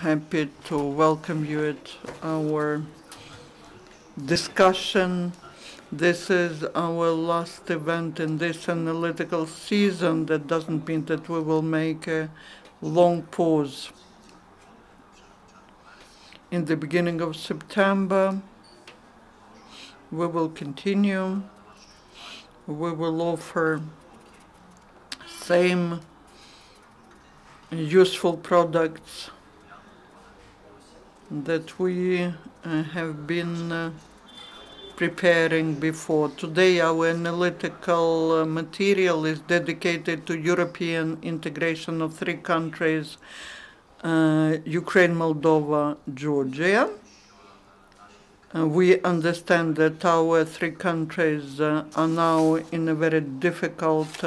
happy to welcome you at our discussion. This is our last event in this analytical season. That doesn't mean that we will make a long pause. In the beginning of September, we will continue. We will offer same useful products that we have been preparing before. Today our analytical material is dedicated to European integration of three countries, Ukraine, Moldova, Georgia. We understand that our three countries are now in a very difficult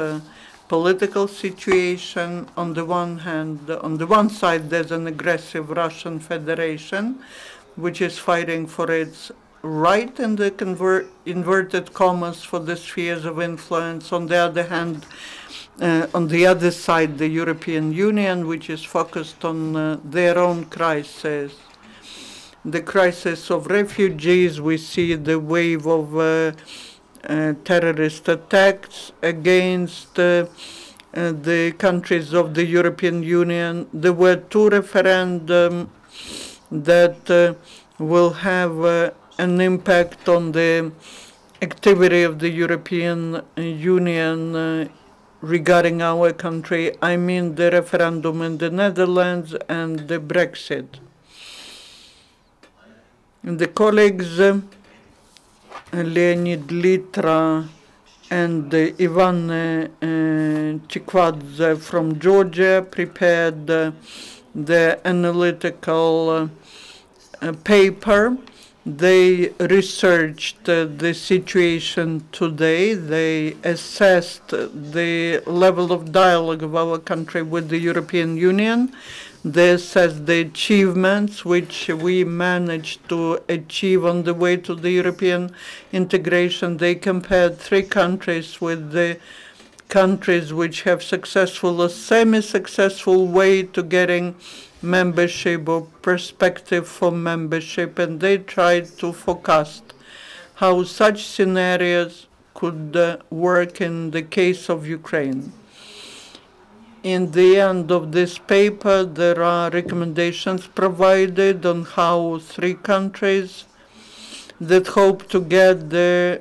political situation. On the one hand, on the one side, there's an aggressive Russian Federation, which is fighting for its right in the inverted commas for the spheres of influence. On the other hand, on the other side, the European Union, which is focused on their own crisis. The crisis of refugees. We see the wave of terrorist attacks against the countries of the European Union. There were two referendums that will have an impact on the activity of the European Union regarding our country. I mean the referendum in the Netherlands and the Brexit. And the colleagues Leonid Litra and Ivane Chkhikvadze from Georgia prepared the analytical paper. They researched the situation today. They assessed the level of dialogue of our country with the European Union. They assessed the achievements which we managed to achieve on the way to the European integration. They compared three countries with the countries which have successful or semi-successful way to getting membership or perspective for membership, and they tried to forecast how such scenarios could work in the case of Ukraine. In the end of this paper, there are recommendations provided on how three countries that hope to get the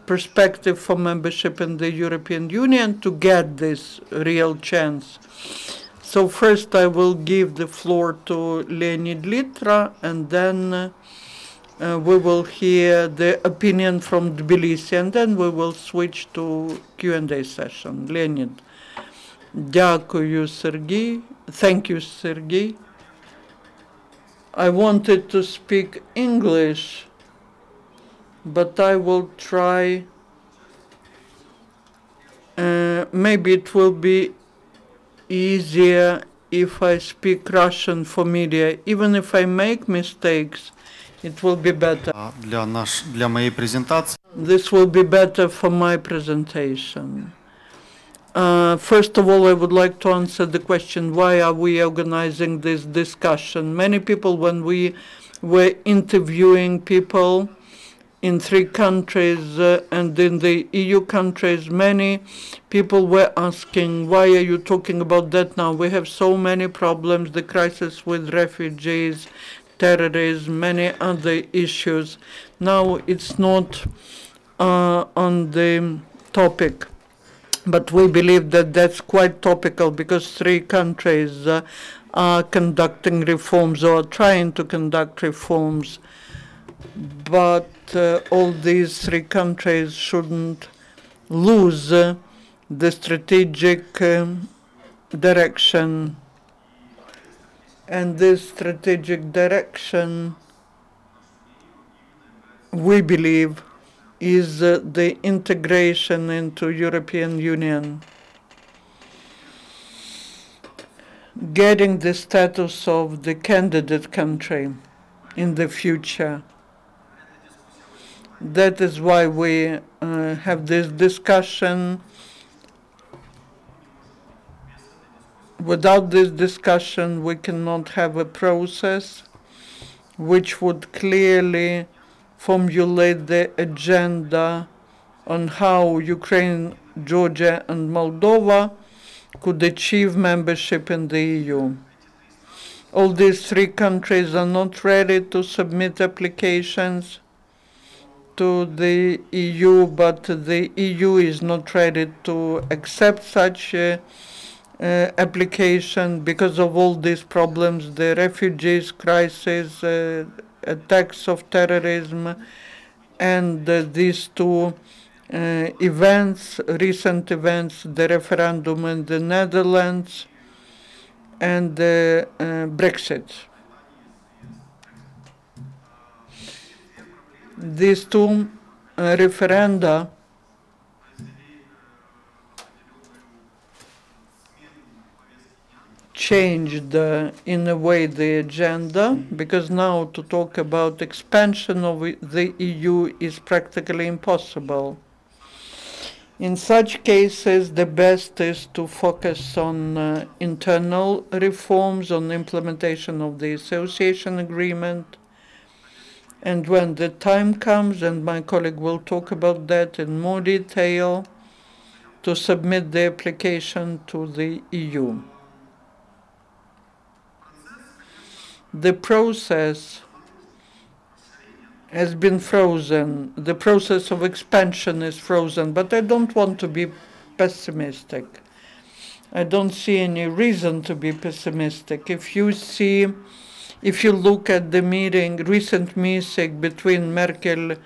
perspective for membership in the European Union to get this real chance. So first I will give the floor to Leonid Litra, and then we will hear the opinion from Tbilisi, and then we will switch to Q&A session. Leonid. Дякую, Sergiy. Thank you, Sergiy. I wanted to speak English, but I will try. Maybe it will be easier if I speak Russian for media. Even if I make mistakes, it will be better. Для моей презентации. This will be better for my presentation. First of all, I would like to answer the question, why are we organizing this discussion? Many people, when we were interviewing people in three countries and in the EU countries, many people were asking, why are you talking about that now? We have so many problems, the crisis with refugees, terrorism, many other issues. Now it's not on the topic. But we believe that that's quite topical because three countries are conducting reforms or are trying to conduct reforms. But all these three countries shouldn't lose the strategic direction. And this strategic direction, we believe, is the integration into European Union. Getting the status of the candidate country in the future. That is why we have this discussion without this discussion, we cannot have a process which would clearly formulate the agenda on how Ukraine, Georgia, and Moldova could achieve membership in the EU. All these three countries are not ready to submit applications to the EU, but the EU is not ready to accept such application because of all these problems, the refugees crisis, attacks of terrorism, and these two events, recent events, the referendum in the Netherlands and Brexit. These two referenda changed in a way the agenda, because now to talk about expansion of the EU is practically impossible. In such cases, the best is to focus on internal reforms, on implementation of the association agreement, and when the time comes, and my colleague will talk about that in more detail, to submit the application to the EU. The process has been frozen. The process of expansion is frozen, but I don't want to be pessimistic. I don't see any reason to be pessimistic. If you look at the recent meeting between Merkel,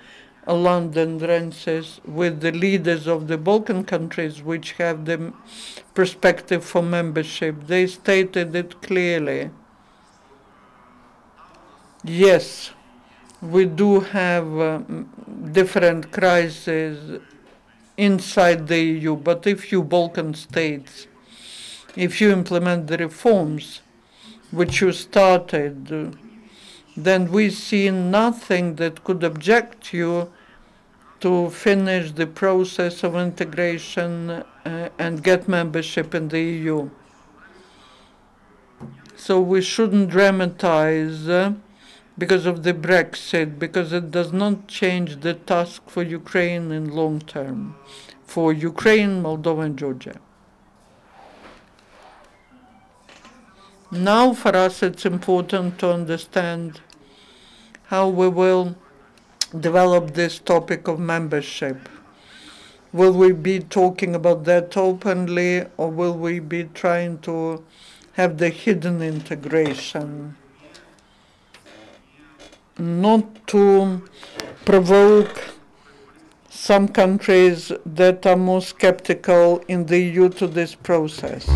Hollande, and Rences with the leaders of the Balkan countries, which have the perspective for membership, they stated it clearly. Yes, we do have different crises inside the EU, but if you Balkan states, if you implement the reforms which you started, then we see nothing that could object you to finish the process of integration and get membership in the EU. So we shouldn't dramatize because of the Brexit, because it does not change the task for Ukraine in long term, for Ukraine, Moldova, and Georgia. Now for us it's important to understand how we will develop this topic of membership. Will we be talking about that openly, or will we be trying to have the hidden integration? Not to provoke some countries that are more skeptical in the EU to this process.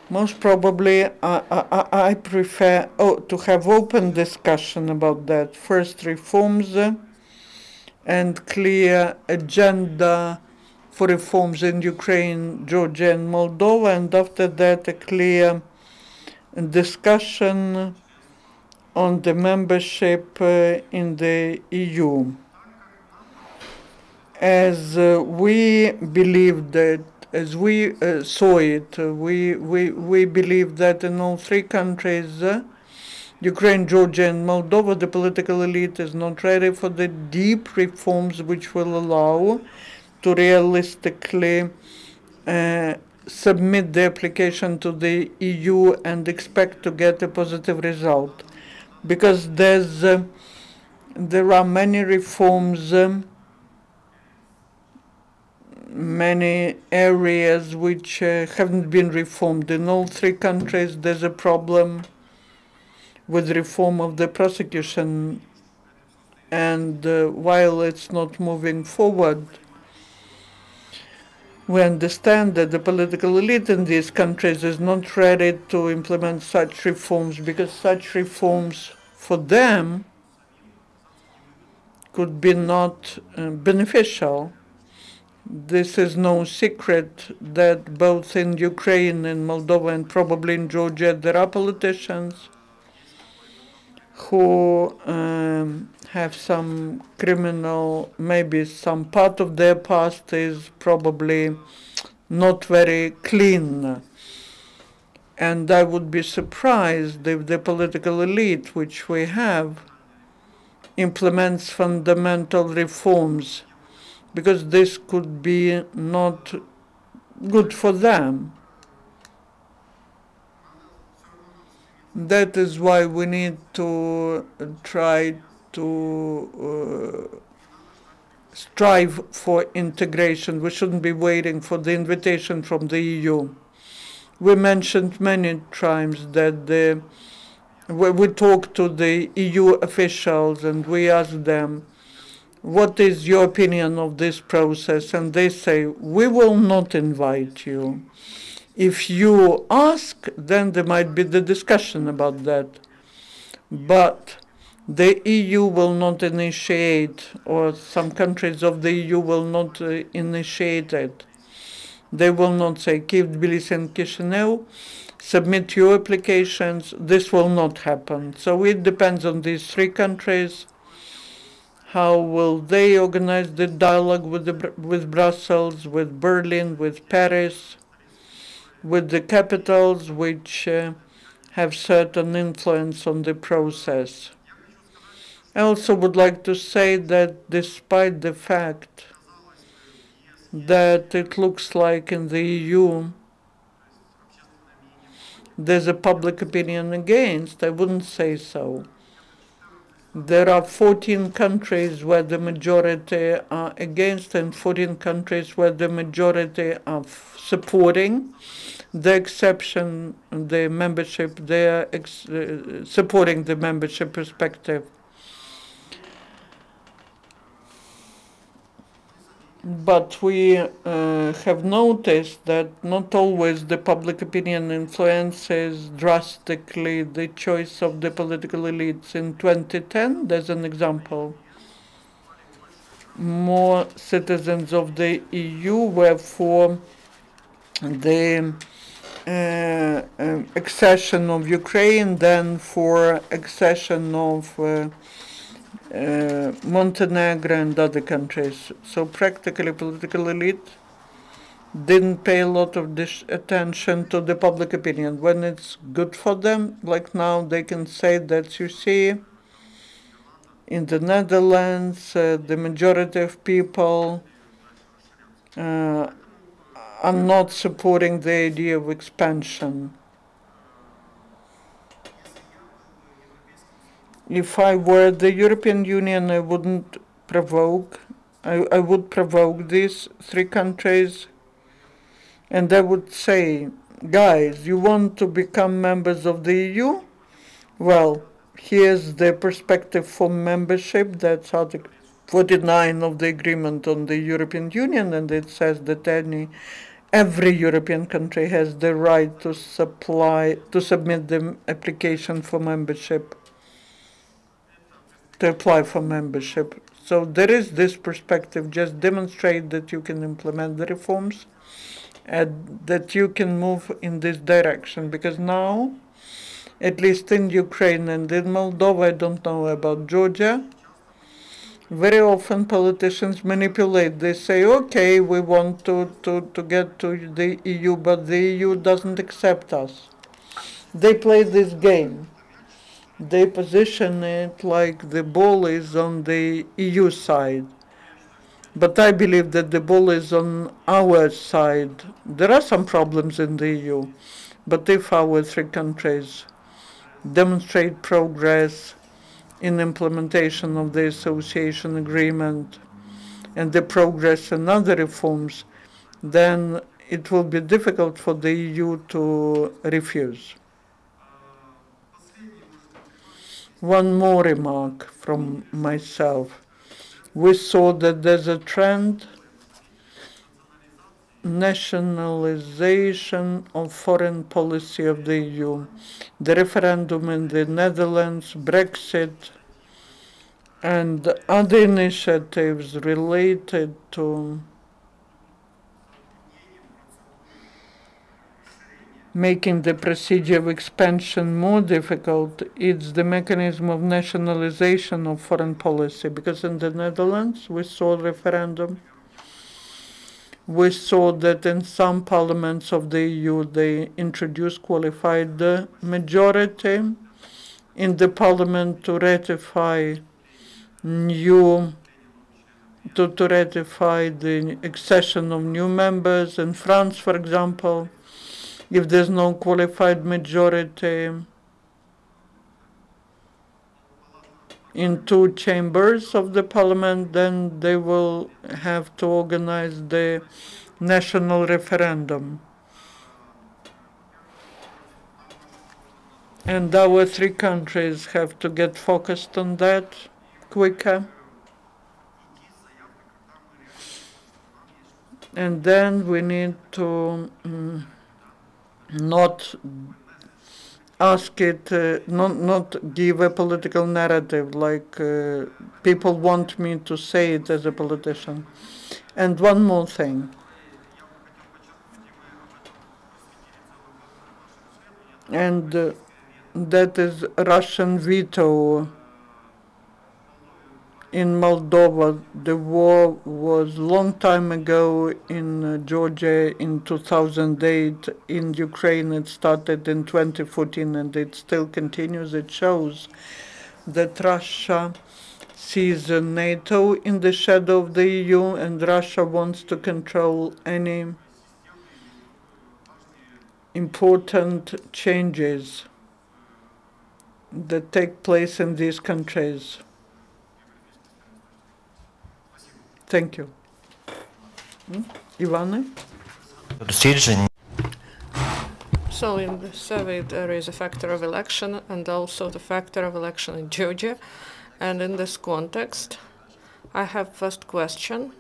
Most probably, I prefer to have open discussion about that. First, reforms and clear agenda for reforms in Ukraine, Georgia, and Moldova, and after that, a clear discussion on the membership in the EU. As we believe that, as we saw it, we believe that in all three countries, Ukraine, Georgia, and Moldova, the political elite is not ready for the deep reforms which will allow to realistically submit the application to the EU and expect to get a positive result. Because there are many reforms, many areas which haven't been reformed. In all three countries, there's a problem with reform of the prosecution, and while it's not moving forward, we understand that the political elite in these countries is not ready to implement such reforms, because such reforms for them could be not beneficial. This is no secret that both in Ukraine and Moldova and probably in Georgia there are politicians who have some criminal, maybe some part of their past is probably not very clean. And I would be surprised if the political elite, which we have, implements fundamental reforms, because this could be not good for them. That is why we need to try to strive for integration. We shouldn't be waiting for the invitation from the EU. We mentioned many times that we talk to the EU officials and we ask them, what is your opinion of this process? And they say, we will not invite you. If you ask, then there might be the discussion about that. But the EU will not initiate, or some countries of the EU will not initiate it. They will not say, Kyiv, Tbilisi and Chisinau, submit your applications. This will not happen. So it depends on these three countries. How will they organize the dialogue with Brussels, with Berlin, with Paris, with the capitals which have certain influence on the process? I also would like to say that despite the fact that it looks like in the EU there's a public opinion against, I wouldn't say so. There are 14 countries where the majority are against and 14 countries where the majority are supporting. The exception, the membership, they are supporting the membership perspective. But we have noticed that not always the public opinion influences drastically the choice of the political elites. In 2010, there's an example. More citizens of the EU were for the accession of Ukraine than for accession of Montenegro and other countries. So practically political elite didn't pay a lot of attention to the public opinion. When it's good for them, like now, they can say that, you see, in the Netherlands, the majority of people are not supporting the idea of expansion. If I were the European Union, I wouldn't provoke. I would provoke these three countries, and I would say, guys, you want to become members of the EU? Well, here's the perspective for membership. That's Article 49 of the Agreement on the European Union, and it says that every European country has the right to submit the application for membership, to apply for membership. So there is this perspective. Just demonstrate that you can implement the reforms and that you can move in this direction. Because now, at least in Ukraine and in Moldova, I don't know about Georgia, very often politicians manipulate. They say, okay, we want to get to the EU, but the EU doesn't accept us. They play this game. They position it like the ball is on the EU side. But I believe that the ball is on our side. There are some problems in the EU, but if our three countries demonstrate progress in implementation of the association agreement and the progress in other reforms, then it will be difficult for the EU to refuse. One more remark from myself. We saw that there's a trend, nationalization of foreign policy of the EU. The referendum in the Netherlands, Brexit, and other initiatives related to making the procedure of expansion more difficult. It's the mechanism of nationalization of foreign policy, because in the Netherlands we saw a referendum we saw that in some parliaments of the EU they introduced qualified majority in the parliament to ratify the accession of new members. In France, for example, if there's no qualified majority in 2 chambers of the parliament, then they will have to organize the national referendum. And our 3 countries have to get focused on that quicker. And then we need to not ask it, not give a political narrative like people want me to say it as a politician. And one more thing. And that is Russian veto in Moldova. The war was long time ago in Georgia in 2008. In Ukraine it started in 2014 and it still continues. It shows that Russia sees NATO in the shadow of the EU, and Russia wants to control any important changes that take place in these countries. Thank you. Ivane? So in the survey there is a factor of election and also the factor of election in Georgia. And in this context, I have first question.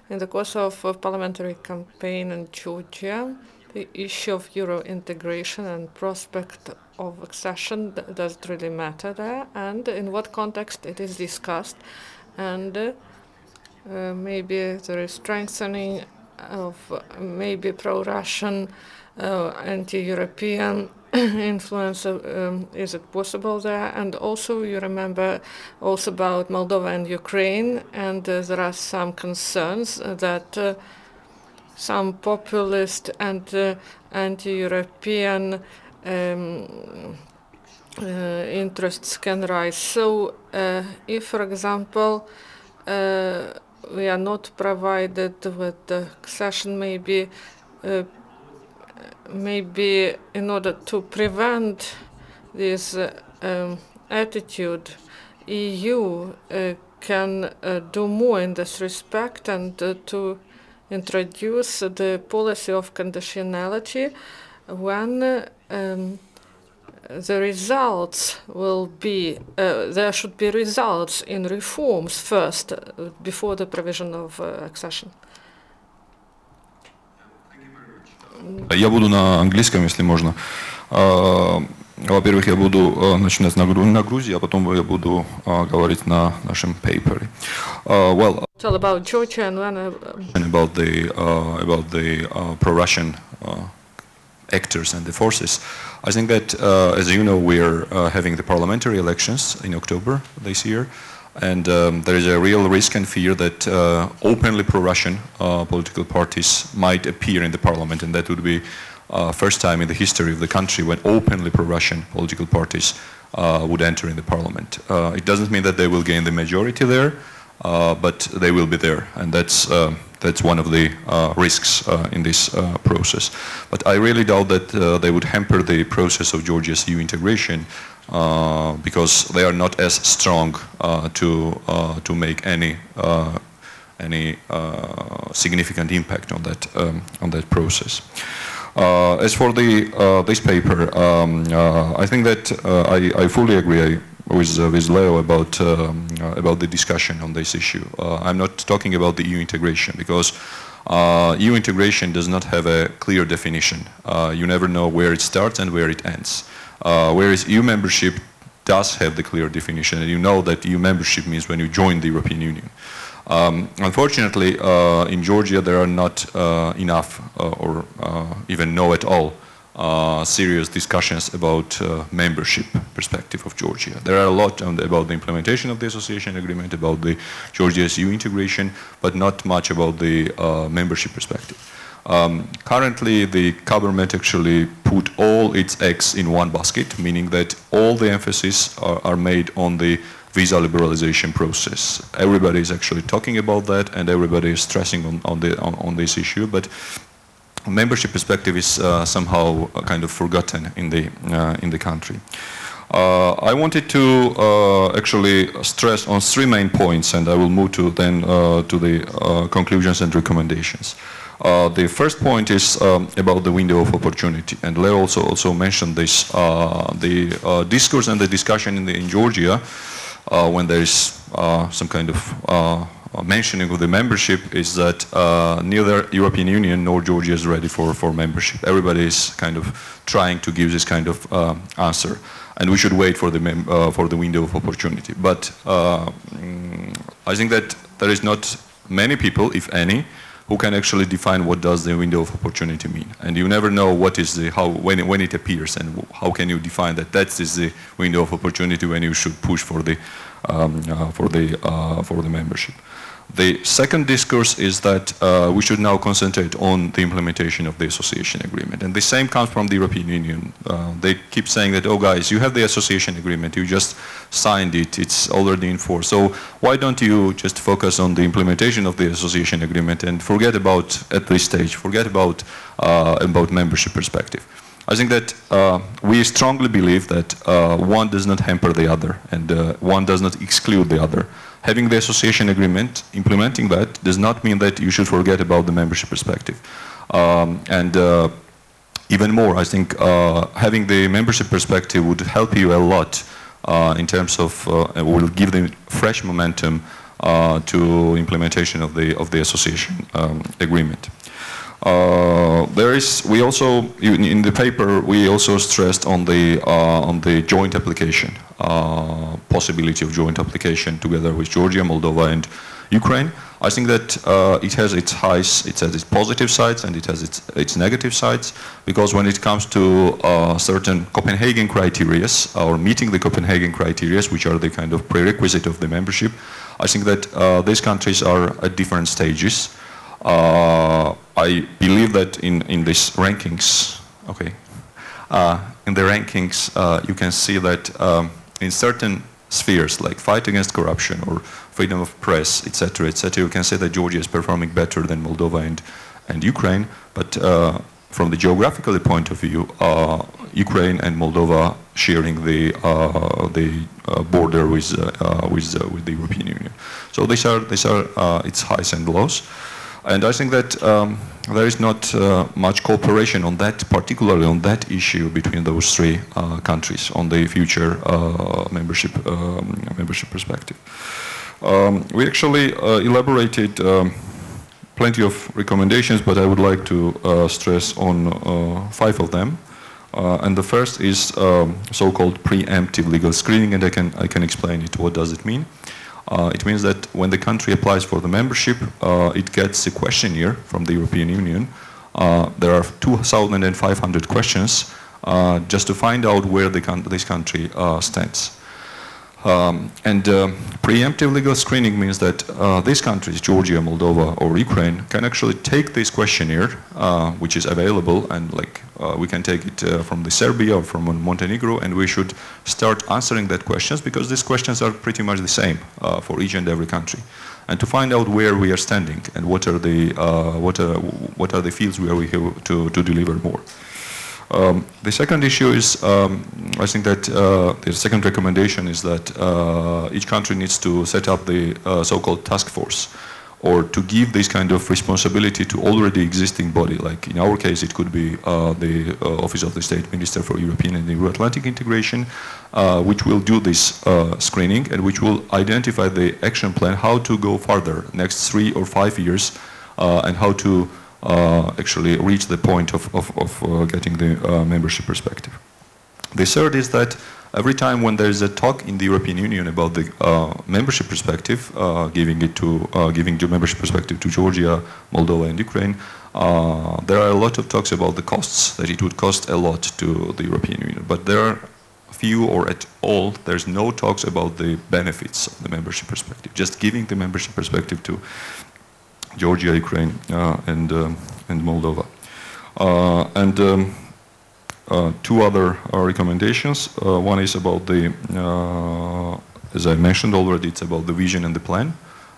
In the course of a parliamentary campaign in Georgia, the issue of Euro-integration and prospect of accession, does it really matter there? And in what context it is discussed? And maybe there is strengthening of maybe pro-Russian, anti-European influence. Is it possible there? And also you remember also about Moldova and Ukraine, and there are some concerns that some populist and anti-European interests can rise. So if, for example, we are not provided with the accession, maybe in order to prevent this attitude, EU can do more in this respect and to introduce the policy of conditionality when the results will be, there should be results in reforms first before the provision of accession. Я буду на английском, если можно. Во-первых, я буду начинать на Грузии, а потом я буду говорить на нашем paper. Well, it's all about Georgia and about the pro-Russian actors and the forces. I think that, as you know, we are having the parliamentary elections in October this year, and there is a real risk and fear that openly pro-Russian political parties might appear in the parliament, and that would be first time in the history of the country when openly pro-Russian political parties would enter in the parliament. It doesn't mean that they will gain the majority there, but they will be there, and that's one of the risks in this process. But I really doubt that they would hamper the process of Georgia's EU integration because they are not as strong to make any significant impact on that process. As for this paper, I think that I fully agree with Leo about the discussion on this issue. I'm not talking about the EU integration because EU integration does not have a clear definition. You never know where it starts and where it ends. Whereas EU membership does have the clear definition, and you know that EU membership means when you join the European Union. Unfortunately, in Georgia there are not enough or even no at all serious discussions about membership perspective of Georgia. There are a lot about the implementation of the association agreement, about the Georgia's EU integration, but not much about the membership perspective. Currently, the government actually put all its eggs in one basket, meaning that all the emphasis are made on the visa liberalization process. Everybody is actually talking about that, and everybody is stressing on this issue, but membership perspective is somehow kind of forgotten in the country. I wanted to actually stress on three main points, and I will move to then to the conclusions and recommendations. The first point is about the window of opportunity, and Leo also mentioned this. The discourse and the discussion in Georgia, when there is some kind of mentioning of the membership, is that neither European Union nor Georgia is ready for membership. Everybody is kind of trying to give this kind of answer, and we should wait for the window of opportunity. But I think that there is not many people, if any, who can actually define what does the window of opportunity mean. And you never know what is when it appears, and how can you define that that is the window of opportunity when you should push for the membership. The second discourse is that we should now concentrate on the implementation of the association agreement. And the same comes from the European Union. They keep saying that, oh guys, you have the association agreement, you just signed it, it's already in force. So why don't you just focus on the implementation of the association agreement and forget about, at this stage, forget about membership perspective. I think that we strongly believe that one does not hamper the other, and one does not exclude the other. Having the association agreement, implementing that, does not mean that you should forget about the membership perspective. Even more, I think having the membership perspective would help you a lot in terms of, will give them fresh momentum to implementation of the association agreement. We also, in the paper, we also stressed on the joint application, possibility of joint application together with Georgia, Moldova, and Ukraine. I think that it has its highs, it has its positive sides, and it has its negative sides, because when it comes to certain Copenhagen criteria, or meeting the Copenhagen criteria, which are the kind of prerequisite of the membership, I think that these countries are at different stages. I believe that in these rankings, okay, in the rankings, you can see that in certain spheres like fight against corruption or freedom of press, etc., you can say that Georgia is performing better than Moldova and Ukraine. But from the geographical point of view, Ukraine and Moldova sharing the border with the European Union. So these are its highs and lows. And I think that there is not much cooperation on that, particularly on that issue between those three countries on the future membership perspective. We actually elaborated plenty of recommendations, but I would like to stress on 5 of them. And the first is so-called preemptive legal screening, and I can explain it. What does it mean? It means that when the country applies for the membership, it gets a questionnaire from the European Union. There are 2,500 questions just to find out where this country stands. Preemptive legal screening means that these countries, Georgia, Moldova, or Ukraine, can actually take this questionnaire, which is available, and we can take it from the Serbia or from Montenegro, and we should start answering that questions, because these questions are pretty much the same for each and every country, and to find out where we are standing and what are the fields where we have to deliver more. The second issue is, I think that the second recommendation is that each country needs to set up the so-called task force, or to give this kind of responsibility to already existing body. Like in our case, it could be the Office of the State Minister for European and Euro-Atlantic Integration, which will do this screening, and which will identify the action plan, how to go further next 3 or 5 years, and how to actually reach the point of getting the membership perspective. The third is that every time when there is a talk in the European Union about the membership perspective, giving the membership perspective to Georgia, Moldova, and Ukraine, there are a lot of talks about the costs, that it would cost a lot to the European Union. But there are few or at all, there's no talks about the benefits of the membership perspective. Just giving the membership perspective to Georgia, Ukraine, and Moldova. Two other recommendations. One is about the, as I mentioned already, it's about the vision and the plan,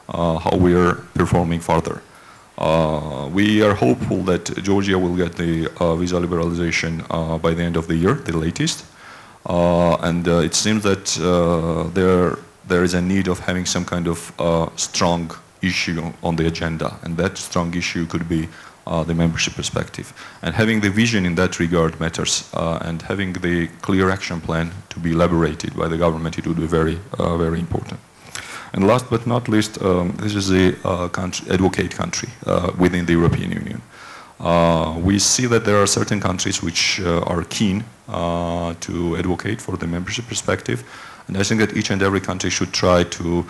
how we are performing further. We are hopeful that Georgia will get the visa liberalization by the end of the year, the latest. It seems that there is a need of having some kind of strong issue on the agenda, and that strong issue could be the membership perspective. And having the vision in that regard matters, and having the clear action plan to be elaborated by the government, it would be very, very important. And last but not least, this is the advocate country within the European Union. We see that there are certain countries which are keen to advocate for the membership perspective, and I think that each and every country should try to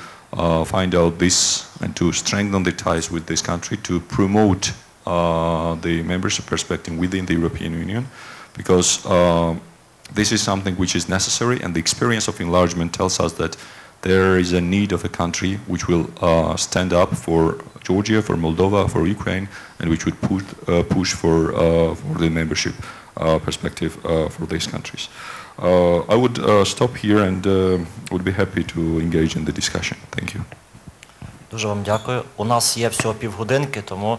find out this and to strengthen the ties with this country to promote the membership perspective within the European Union, because this is something which is necessary, and the experience of enlargement tells us that there is a need of a country which will stand up for Georgia, for Moldova, for Ukraine, and which would push for the membership perspective for these countries. I would stop here and would be happy to engage in the discussion. Thank you. Дуже вам дякую. У нас є всього півгодинки, тому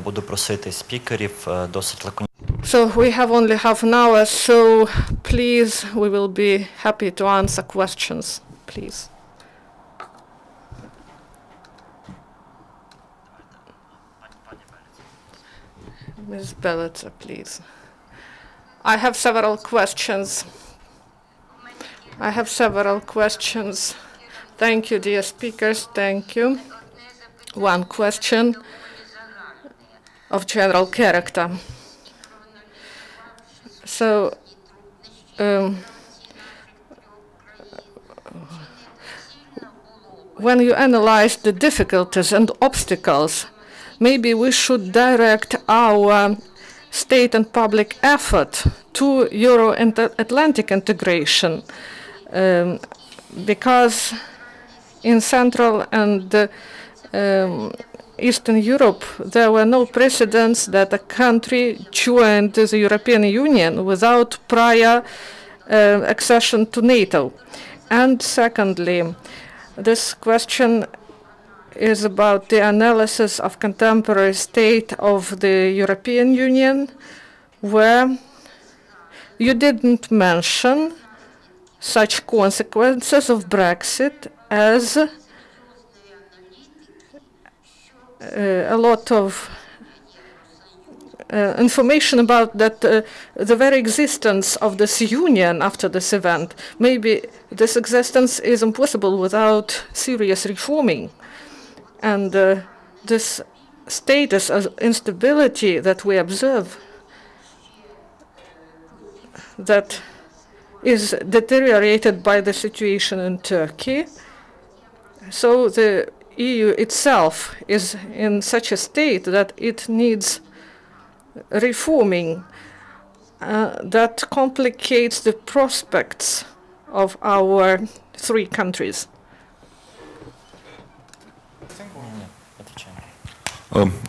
буду просити спікерів досить лаконічно. So we have only half an hour, so please, we will be happy to answer questions, please. Ms. Belitzer, please. I have several questions. Thank you, dear speakers. Thank you. One question of general character. So, when you analyze the difficulties and obstacles, maybe we should direct our state and public effort to Euro-Atlantic integration, because in Central and Eastern Europe, there were no precedents that a country joined the European Union without prior accession to NATO. And secondly, this question is about the analysis of contemporary state of the European Union, where you didn't mention such consequences of Brexit as a lot of information about that the very existence of this union after this event. Maybe this existence is impossible without serious reforming. And this status of instability that we observe, that is deteriorated by the situation in Turkey. So the EU itself is in such a state that it needs reforming that complicates the prospects of our three countries.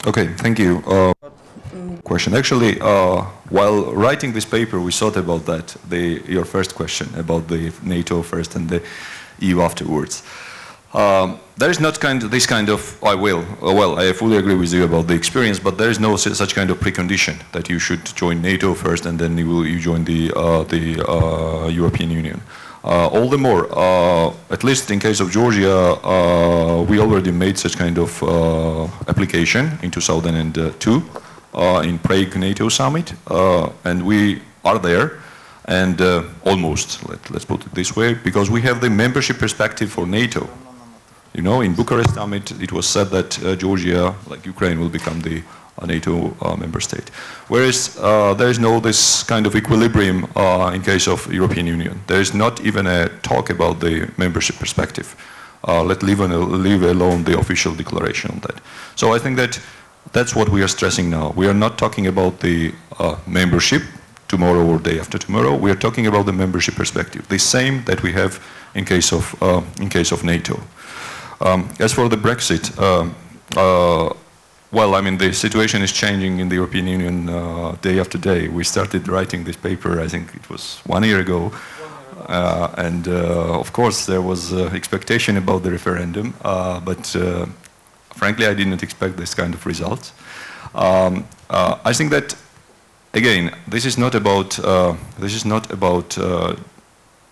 Okay, thank you. Question. Actually, while writing this paper, we thought about that, your first question about the NATO first and the EU afterwards. There is not this kind of, well, I fully agree with you about the experience, but there is no such kind of precondition that you should join NATO first and then you join the European Union. All the more, at least in case of Georgia, we already made such kind of application in 2002 in Prague NATO summit, and we are there, and almost, let's put it this way, because we have the membership perspective for NATO. You know, in Bucharest summit, it was said that Georgia, like Ukraine, will become the NATO member state. Whereas there is no this kind of equilibrium in case of European Union. There is not even a talk about the membership perspective. Leave alone the official declaration on that. So I think that that's what we are stressing now. We are not talking about the membership tomorrow or day after tomorrow. We are talking about the membership perspective, the same that we have in case of NATO. As for the Brexit, well, I mean, the situation is changing in the European Union day after day. We started writing this paper, I think it was 1 year ago. And of course, there was expectation about the referendum, but frankly, I didn't expect this kind of results. I think that, again, this is not about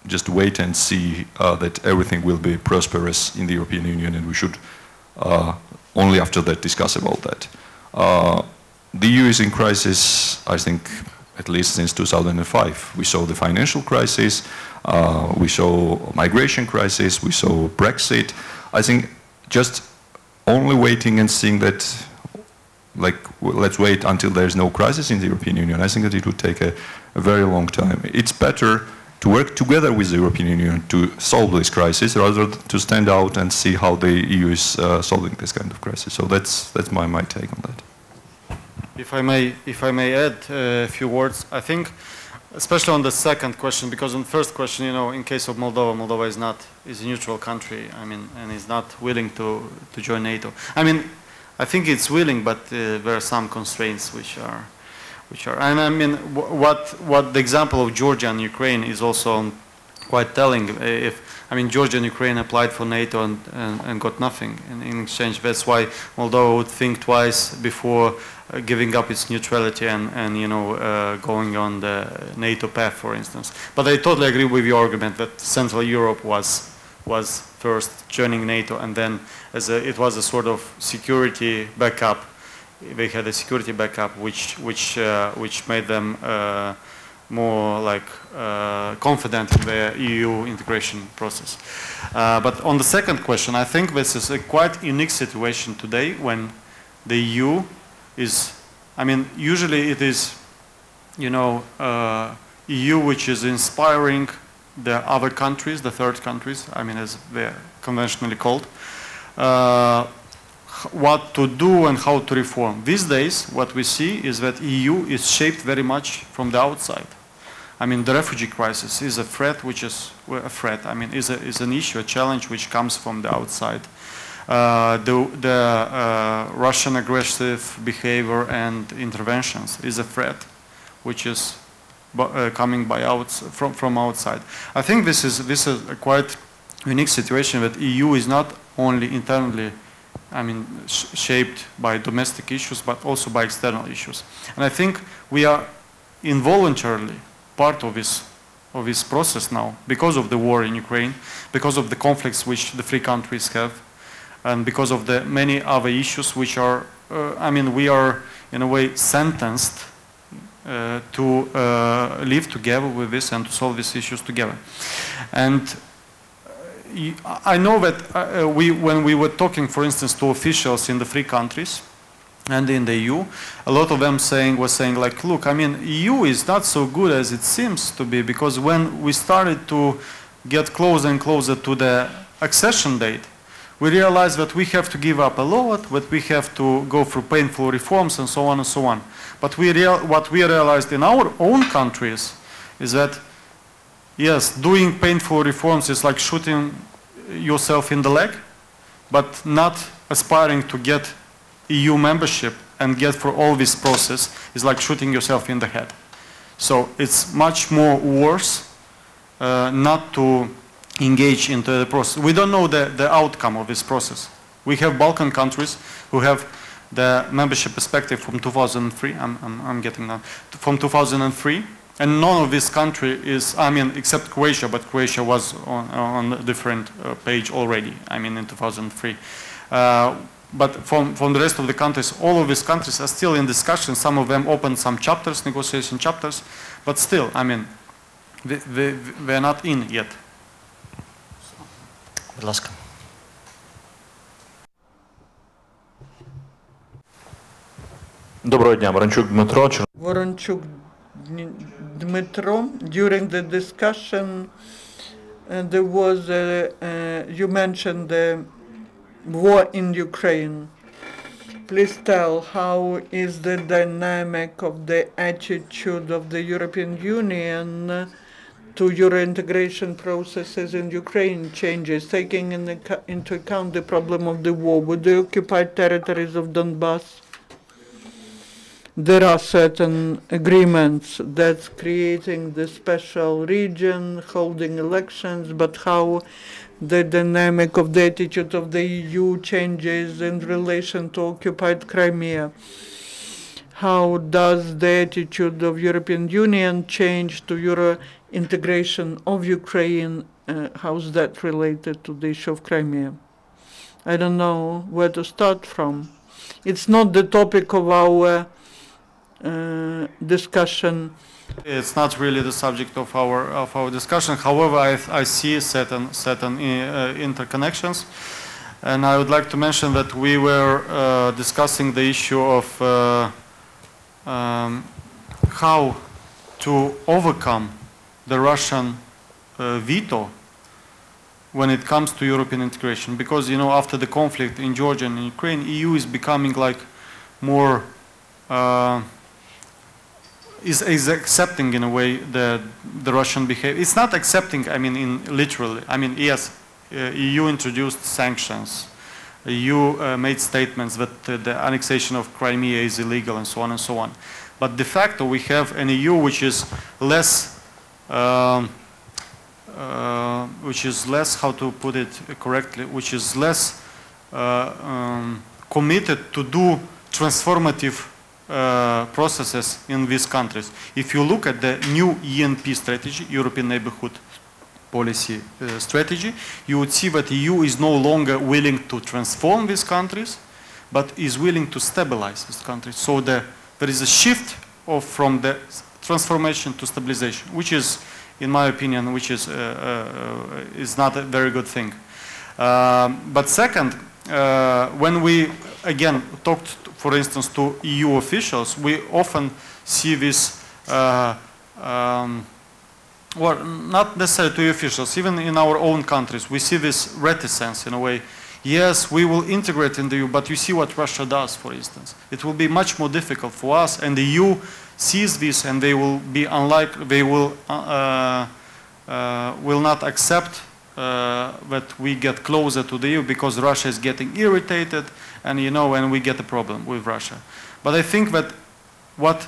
just wait and see that everything will be prosperous in the European Union, and we should only after that discuss about that. The EU is in crisis, I think, at least since 2005. We saw the financial crisis, we saw migration crisis, we saw Brexit. I think just only waiting and seeing that, like, let's wait until there's no crisis in the European Union, I think that it would take a very long time. It's better to work together with the European Union to solve this crisis rather than to stand out and see how the EU is solving this kind of crisis. So that's my take on that. If I may add a few words, I think, especially on the second question, because on the first question, you know, in case of Moldova is a neutral country, I mean, and is not willing to join NATO. I mean, I think it's willing, but there are some constraints which are, and I mean, what the example of Georgia and Ukraine is also quite telling. I mean, Georgia and Ukraine applied for NATO and got nothing in exchange. That's why Moldova would think twice before giving up its neutrality and you know, going on the NATO path, for instance. But I totally agree with your argument that Central Europe was first joining NATO, and then it was a sort of security backup. They had a security backup which made them more like confident in the EU integration process. But on the second question, I think this is a quite unique situation today when the EU is, I mean, usually it is, you know, EU which is inspiring the other countries, the third countries, I mean, as they're conventionally called, what to do and how to reform. These days, what we see is that EU is shaped very much from the outside. I mean, the refugee crisis is a threat, which is a threat. I mean, is an issue, a challenge which comes from the outside. The Russian aggressive behavior and interventions is a threat, which is coming from outside. I think this is a quite unique situation that EU is not only internally, I mean, shaped by domestic issues, but also by external issues. And I think we are involuntarily part of this process now, because of the war in Ukraine, because of the conflicts which the three countries have, and because of the many other issues which are, I mean, we are in a way sentenced to live together with this and to solve these issues together. And I know that when we were talking, for instance, to officials in the three countries and in the EU, a lot of them were saying like, look, I mean, EU is not so good as it seems to be, because when we started to get closer and closer to the accession date, we realized that we have to give up a lot, that we have to go through painful reforms and so on and so on. But what we realized in our own countries is that, yes, doing painful reforms is like shooting yourself in the leg, but not aspiring to get EU membership and get for all this process is like shooting yourself in the head. So it's much more worse not to engage into the process. We don't know the outcome of this process. We have Balkan countries who have the membership perspective from 2003, I'm getting that, from 2003, and none of this country is, I mean, except Croatia, but Croatia was on a different page already, I mean, in 2003. But from the rest of the countries, all of these countries are still in discussion. Some of them opened some chapters, negotiation chapters, but still, I mean, they're not in yet. Будь ласка. Доброго дня, Ворончук Дмитро. Voronchuk Dmitro, during the discussion, there was, you mentioned the war in Ukraine. Please tell how is the dynamic of the attitude of the European Union to Eurointegration processes in Ukraine changes, taking into account the problem of the war with the occupied territories of Donbass. There are certain agreements that's creating the special region, holding elections, but how the dynamic of the attitude of the EU changes in relation to occupied Crimea. How does the attitude of European Union change to Euro integration of Ukraine? How's that related to the issue of Crimea? I don't know where to start from. It's not the topic of our discussion. It's not really the subject of our discussion. However, I see certain interconnections, and I would like to mention that we were discussing the issue of how to overcome the Russian veto when it comes to European integration. Because, you know, after the conflict in Georgia and in Ukraine, EU is becoming like more is accepting in a way the Russian behavior. It's not accepting, I mean, in literally. I mean, yes, EU introduced sanctions. EU made statements that the annexation of Crimea is illegal and so on and so on. But de facto, we have an EU which is less, how to put it correctly, which is less committed to do transformative processes in these countries. If you look at the new ENP strategy, European Neighborhood Policy strategy, you would see that EU is no longer willing to transform these countries, but is willing to stabilize these countries. So there is a shift from the transformation to stabilization, which is, in my opinion, which is not a very good thing. But second, when we again talked, for instance, to EU officials, we often see this, well, not necessarily to EU officials, even in our own countries, we see this reticence in a way. Yes, we will integrate in the EU, but you see what Russia does, for instance. It will be much more difficult for us, and the EU sees this, and they will be they will not accept that we get closer to the EU because Russia is getting irritated, and you know, and we get a problem with Russia. But I think that what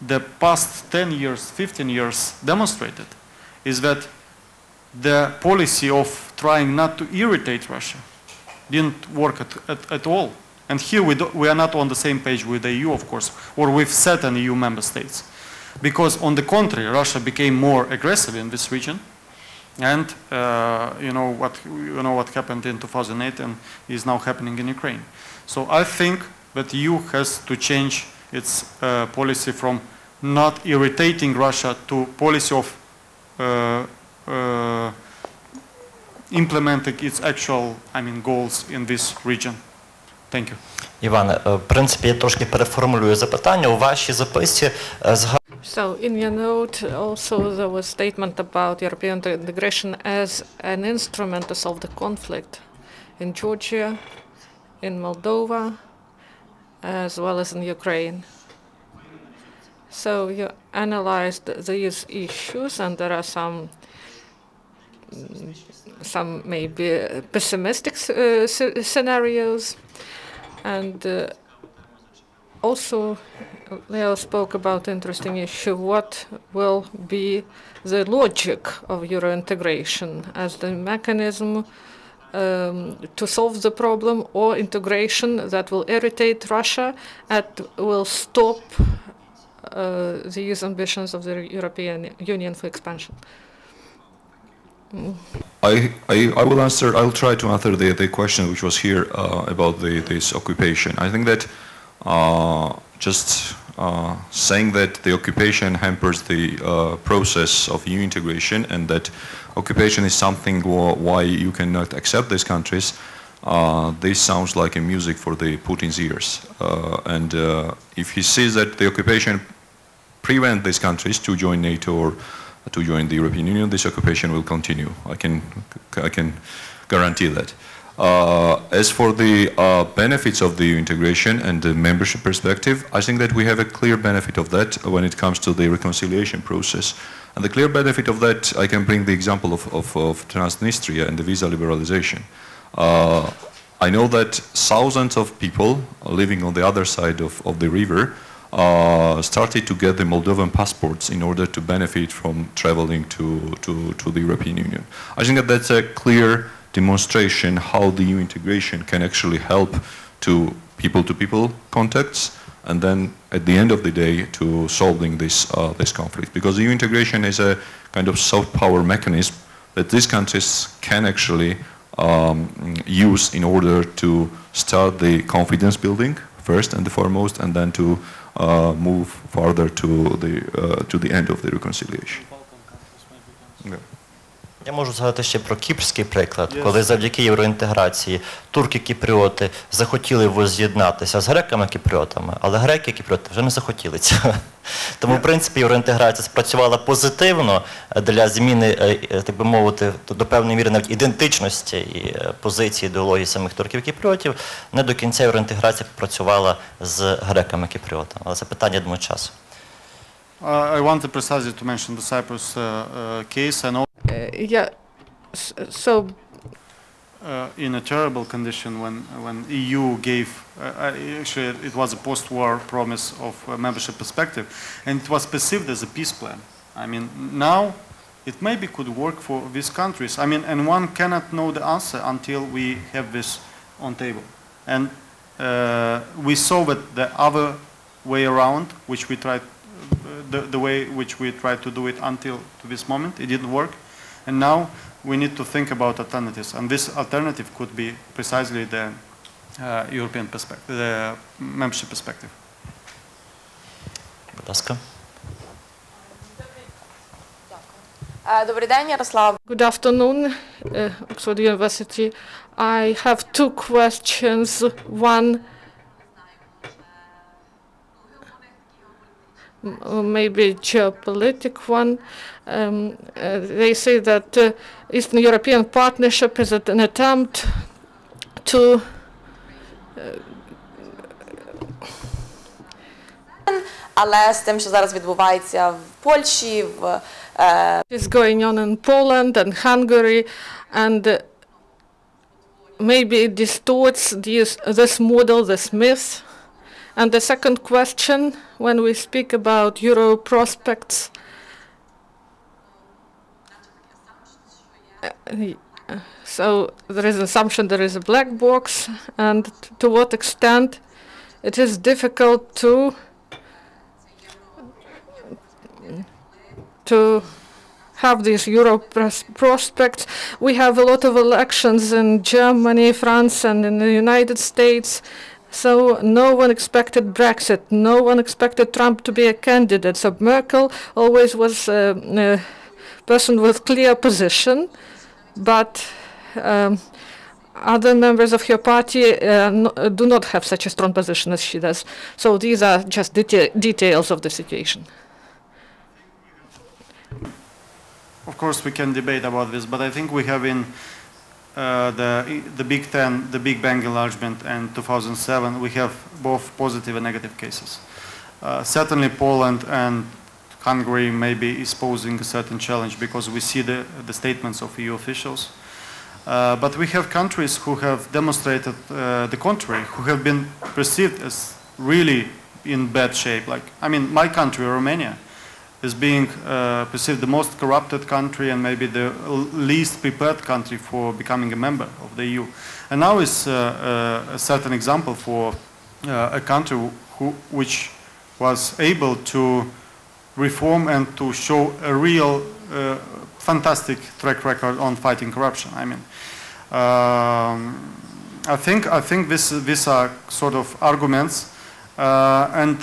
the past 10 years, 15 years demonstrated is that the policy of trying not to irritate Russia didn't work at all. And here we are not on the same page with the EU, of course, or with certain EU member states. Because on the contrary, Russia became more aggressive in this region. And you know what happened in 2008 and is now happening in Ukraine. So I think that EU has to change its policy from not irritating Russia to policy of implementing its actual, I mean, goals in this region. Thank you. Іване, в принципі, я трошки переформулюю запитання. У вашій записці So, in your note, also there was a statement about European integration as an instrument to solve the conflict in Georgia, in Moldova, as well as in Ukraine. So you analyzed these issues, and there are some maybe pessimistic scenarios, and also Leo spoke about interesting issue. What will be the logic of Eurointegration as the mechanism to solve the problem, or integration that will irritate Russia and will stop these ambitions of the European Union for expansion? I will answer. I'll try to answer the question which was here about this occupation. I think that just saying that the occupation hampers the process of EU integration and that occupation is something why you cannot accept these countries, this sounds like a music for the Putin's ears. And if he sees that the occupation prevents these countries to join NATO or to join the European Union, this occupation will continue. I can guarantee that. As for the benefits of the integration and the membership perspective, I think that we have a clear benefit of that when it comes to the reconciliation process. And the clear benefit of that, I can bring the example of Transnistria and the visa liberalization. I know that thousands of people living on the other side of the river started to get the Moldovan passports in order to benefit from traveling to the European Union. I think that that's a clear demonstration how the EU integration can actually help to people-to-people contacts, and then at the end of the day to solving this conflict. Because EU integration is a kind of soft power mechanism that these countries can actually use in order to start the confidence building first and foremost, and then to move further to the end of the reconciliation. Yeah. Я можу згадати ще про кіпрський приклад, коли завдяки євроінтеграції турки-кіпріоти захотіли воз'єднатися з греками-кіпріотами, але греки-кіпріоти вже не захотіли цього. Тому, в принципі, євроінтеграція спрацювала позитивно для зміни, так би мовити, до певної міри навіть ідентичності і позиції, ідеології самих турків-кіпріотів. Не до кінця євроінтеграція працювала з греками-кіпріотами. Але це питання, я думаю, часу. I wanted precisely to mention the Cyprus case and all. Yeah, so In a terrible condition when EU gave, actually it was a post-war promise of membership perspective, and it was perceived as a peace plan. I mean, now it maybe could work for these countries. I mean, and one cannot know the answer until we have this on table. And we saw that the other way around, which we tried, the way which we tried to do it until to this moment, it didn't work. And now we need to think about alternatives, and this alternative could be precisely the European perspective, the membership perspective. Будь ласка. Добрий день, Ярослав. good afternoon, Oxford University. I have two questions. One, maybe geopolitical one. They say that Eastern European Partnership is an attempt to Але з тим, що зараз відбувається в Польщі, is going on in Poland and Hungary, and maybe it distorts this model, this myth. And the second question, when we speak about Euro prospects, so there is an assumption there is a black box, and to what extent it is difficult to have these Euro prospects. We have a lot of elections in Germany, France, and in the United States. So no one expected Brexit. No one expected Trump to be a candidate. So Merkel always was a person with clear position, but other members of her party do not have such a strong position as she does. So these are just details of the situation. Of course, we can debate about this, but I think we have in the Big Ten, the Big Bang enlargement, and 2007, we have both positive and negative cases. Certainly, Poland and Hungary may be posing a certain challenge because we see the statements of EU officials. But we have countries who have demonstrated the contrary, who have been perceived as really in bad shape. Like, I mean, my country, Romania, is being perceived the most corrupted country and maybe the least prepared country for becoming a member of the EU. And now is a certain example for a country which was able to reform and to show a real fantastic track record on fighting corruption. I mean, I think these are sort of arguments, and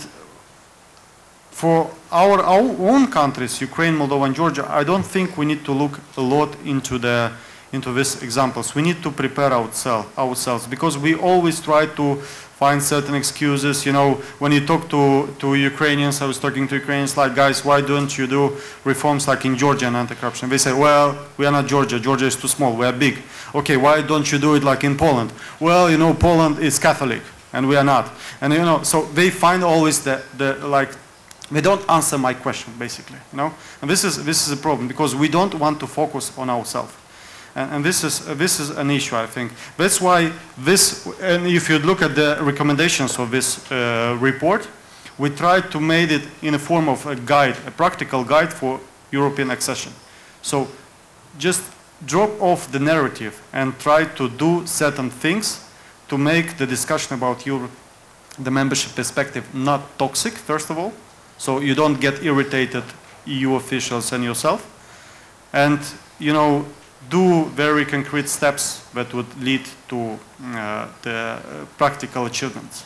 for our own countries, Ukraine, Moldova and Georgia, I don't think we need to look a lot into the into these examples. We need to prepare ourselves because we always try to find certain excuses. You know, when you talk to Ukrainians, I was talking to Ukrainians like, guys, why don't you do reforms like in Georgia and anti-corruption? They say, well, we are not Georgia. Georgia is too small. We are big. Okay, why don't you do it like in Poland? Well, you know, Poland is Catholic and we are not. And, you know, so they find always they don't answer my question, basically, you know. And this is a problem because we don't want to focus on ourselves. And this is an issue, I think. That's why and if you look at the recommendations of this report, we tried to make it in a form of a guide, a practical guide for European accession. So just drop off the narrative and try to do certain things to make the discussion about the membership perspective not toxic, first of all, so you don't get irritated EU officials and yourself, and, you know, do very concrete steps that would lead to the practical achievements.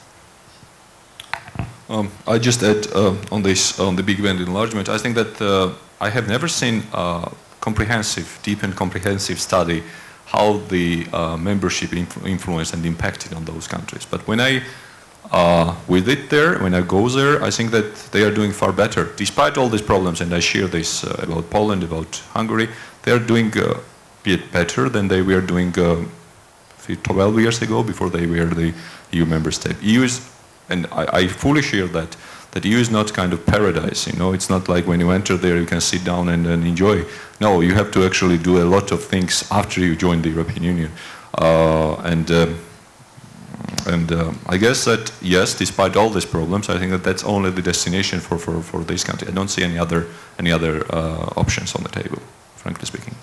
I just add on the big band enlargement. I think that I have never seen a deep and comprehensive study how the membership influenced and impacted on those countries. But when I visit there, when I go there, I think that they are doing far better, despite all these problems. And I share this about Poland, about Hungary. They are doing bit better than they were doing 12 years ago, before they were the EU member state. EU is, and I fully share that EU is not kind of paradise, you know. It's not like when you enter there you can sit down and enjoy. No, you have to actually do a lot of things after you join the European Union. I guess that, yes, despite all these problems, I think that that's only the destination for this country. I don't see any other options on the table, frankly speaking.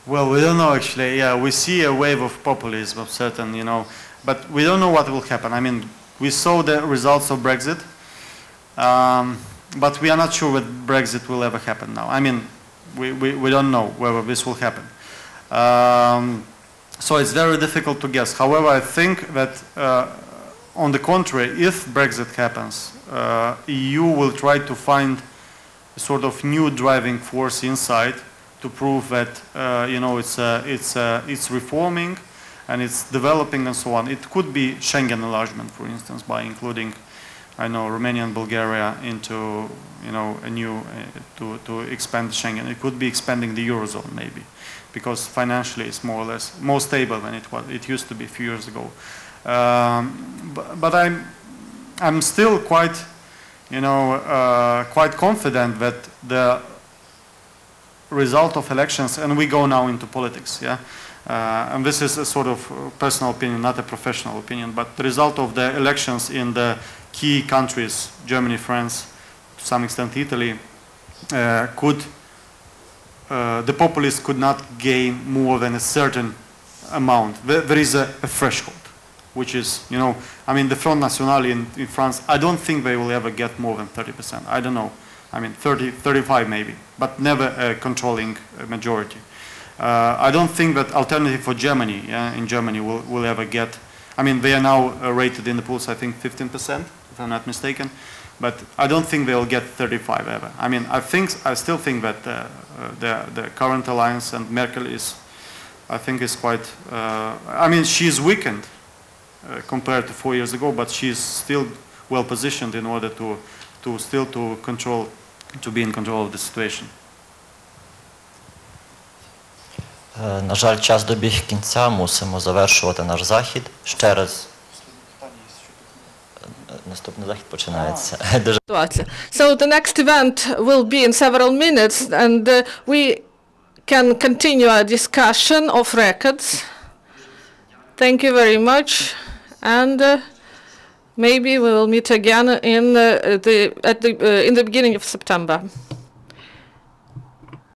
Well, we don't know actually. Yeah, we see a wave of populism of certain, you know, but we don't know what will happen. I mean, we saw the results of Brexit, but we are not sure that Brexit will ever happen now. I mean, we don't know whether this will happen. So it's very difficult to guess. However, I think that on the contrary, if Brexit happens, EU will try to find a sort of new driving force inside to prove that you know, it's reforming and it's developing and so on. It could be Schengen enlargement, for instance, by including, I know, Romania and Bulgaria into, you know, a new to expand Schengen. It could be expanding the Eurozone maybe, because financially it's more or less more stable than it used to be a few years ago. But I'm still quite, you know, quite confident that the result of elections, and we go now into politics, yeah, and this is a sort of personal opinion, not a professional opinion, but the result of the elections in the key countries, Germany, France, to some extent Italy, the populists could not gain more than a certain amount. There is a threshold, which is, you know, I mean, the Front National in France, I don't think they will ever get more than 30%. I don't know. I mean, 30, 35 maybe, but never a controlling majority. I don't think that Alternative for Germany, in Germany, will ever get, I mean, they are now rated in the polls, I think 15%, if I'm not mistaken, but I don't think they'll get 35 ever. I mean, I still think that the current alliance and Merkel is, I think is quite, I mean, she's weakened compared to 4 years ago, but she's still well positioned in order to be in control of the situation. На жаль, час добіг кінця, мусимо завершувати наш захід. Ще раз. Наступний захід починається. So the next event will be in several minutes, and we can continue our discussion of records. Thank you very much, and maybe we will meet again in the beginning of September.